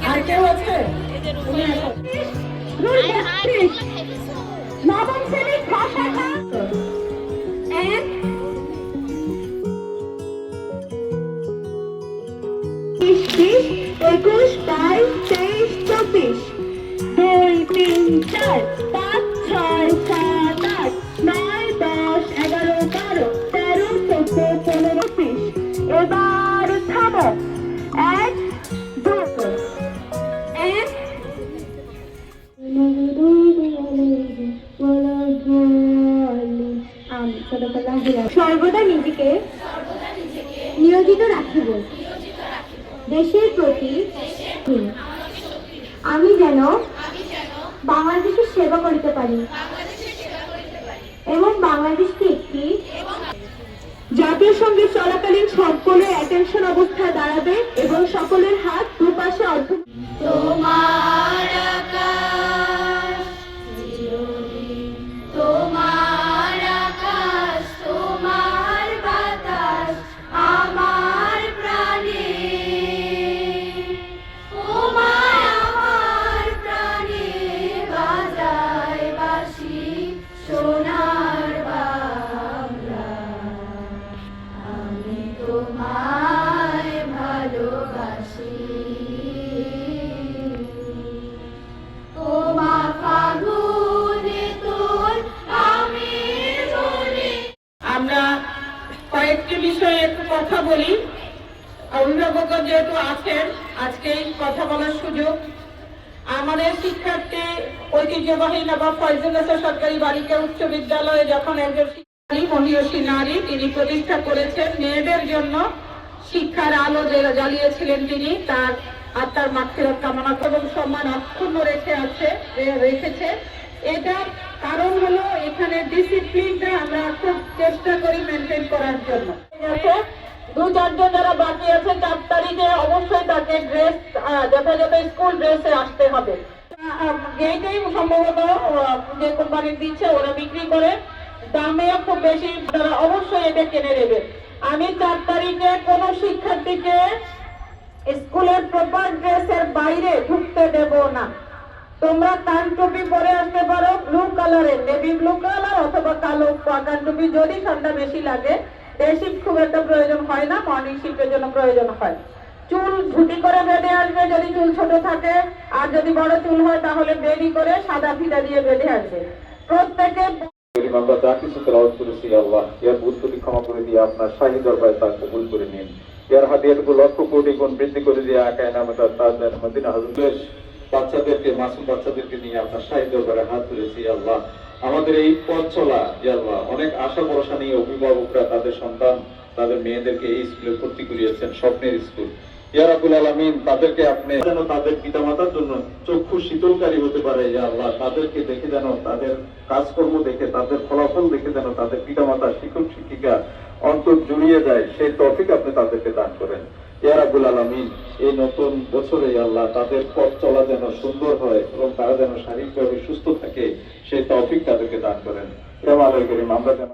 আর কেউ আছে? নবম শ্রেণীর খ শাখা 1 20 21 22 23 24 2 3 4 5 6 7 8 9 10 11 12 13 14 15 20 এবার থামো 1 2 1 সর্বদা নিজেকে নিয়োজিত রাখিব দেশের প্রতি আমি যেন বাংলাদেশের সেবা করিতে পারি এবং বাংলাদেশকে একটি জাতীয় সঙ্গীত চলাকালীন সকলের অ্যাটেনশন অবস্থায় দাঁড়াবে এবং সকলের হাত দুপাশে অর্থ তোমার আকাশ চিরদিন তোমার আকাশ তোমার বাতাস আমার প্রাণে তোমায় আমার প্রাণে বাজায় বাঁশি সোনার বাংলা আমি তোমায় ভালোবাসি আমরা কয়েকটি বিষয়ে একটু কথা বলি। অভিভাবক যেহেতু আছেন, আজকে কথা বলার সুযোগ। আমাদের শিক্ষার্থী ঐতিহ্যবাহী নবাব ফয়জুন্নেসা সরকারি বালিকা উচ্চ বিদ্যালয়ে যখন একজন মহিয়সী নারী তিনি প্রতিষ্ঠা করেছেন, মেয়েদের জন্য শিক্ষার আলো জ্বালিয়েছিলেন তিনি, তার আত্মার মাগফিরাত কামনা এবং সম্মান অক্ষুণ্ণ রেখেছে। এটার কারণ হলো এখানে ডিসিপ্লিনটা আমরা খুব চেষ্টা করি মেনটেন করার জন্য। 2-4 জন যারা বাকি আছে 4 তারিখে অবশ্যই তাকে ড্রেস যথাযথ স্কুল ড্রেসে আসতে হবে। এইটাই সম্ভবত যে কোম্পানি দিচ্ছে ওরা বিক্রি করে, দামেও খুব বেশি, তারা অবশ্যই এটা কিনে নেবে। আমি 4 তারিখে কোন শিক্ষার্থীকে স্কুলের প্রপার ড্রেসের বাইরে ঢুকতে দেব না। তোমরা কান টুপি পরে আসতে পারো, ব্লু কালারের, নেভি ব্লু কালার অথবা কালো কান টুপি যদি ঠান্ডা বেশি লাগে। ডে শিফট খুব একটা প্রয়োজন হয় না, মর্নিং শিফটের জন্য প্রয়োজন হয়। চুল ঝুটি করে বেঁধে আসবে যদি চুল ছোট থাকে, আর যদি বড় চুল হয় তাহলে বেনি করে সাদা ফিতা দিয়ে বেঁধে আসবে। প্রত্যেকে আমরা যা কিছু তেলাওয়াত করেছি আল্লাহ ইয়ার ভুল ত্রুটি ক্ষমা করে দিয়ে আপনার শাহী দরবারে তা কবুল করে নিন। ইয়ার হাদিয়াটুকু লক্ষ কোটি গুণ বৃদ্ধি করে দিয়ে আকায় নামতা তাজদার মদিনা হযরতের বাচ্চাদেরকে, মাসুম বাচ্চাদেরকে নিয়ে আপনার শাহী দরবারে হাত তুলেছি আল্লাহ। আমাদের এই পথ চলা আল্লাহ, অনেক আশা ভরসা নিয়ে অভিভাবকরা তাদের সন্তান, তাদের মেয়েদেরকে এই স্কুলে ভর্তি করিয়েছেন, স্বপ্নের স্কুল। ইয়া রাব্বুল আলামিন, তাদেরকে আপনি যেন তাদের পিতামাতার জন্য চক্ষু শীতলকারী হতে পারে। ইয়া আল্লাহ, তাদেরকে দেখে যেন, তাদের কাজকর্ম দেখে, তাদের ফলাফল দেখে যেন তাদের পিতামাতা, শিক্ষক শিক্ষিকা অন্তর জুড়িয়ে যায়, সেই তৌফিক আপনি তাদেরকে দান করেন। ইয়া রাব্বুল আলামিন, এই নতুন বছরে আল্লাহ তাদের পথ চলা যেন সুন্দর হয় এবং তারা যেন শারীরিকভাবে সুস্থ থাকে, সেই তৌফিক তাদেরকে দান করেন। ইয়া মাওলা করিম, আমরা যেন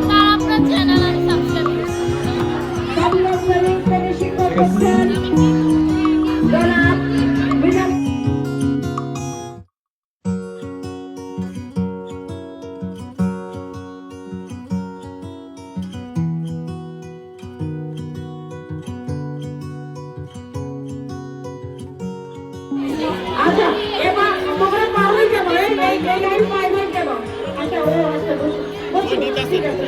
তার আপনার চ্যানেল আমি সাবস্ক্রাইব করছি। সপ্তম শ্রেণীর শিক্ষক হচ্ছেন জনাব মিজান। আচ্ছা, এবার তোমরা পারবে কেন? এই লাইন পাইবে কেন? আচ্ছা, ও আচ্ছা, বসো। ঠিক আছে।